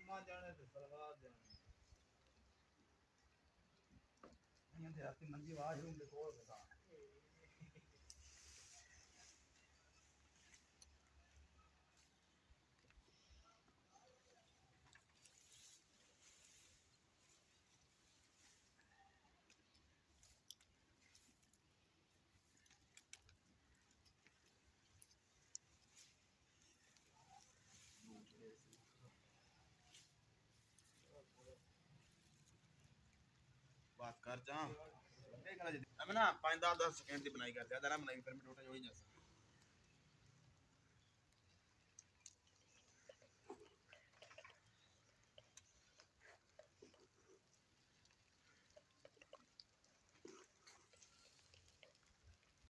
ਅੰਮਾ ਜਾਣੇ ਤੇ ਸਲਵਾਰ ਜਾਣੇ ਇਹਨਾਂ ਦੇ ਰਾਤੀ ਮੰਜੀ ਵਾਸ਼ਰੂਮ ਦੇ ਕੋਲ ਬਤਾ बात कर जा मैं ना 5-10 सेकंड की बनाई कर दिया ना बनाई फिर मैं टोटल हो ही जाता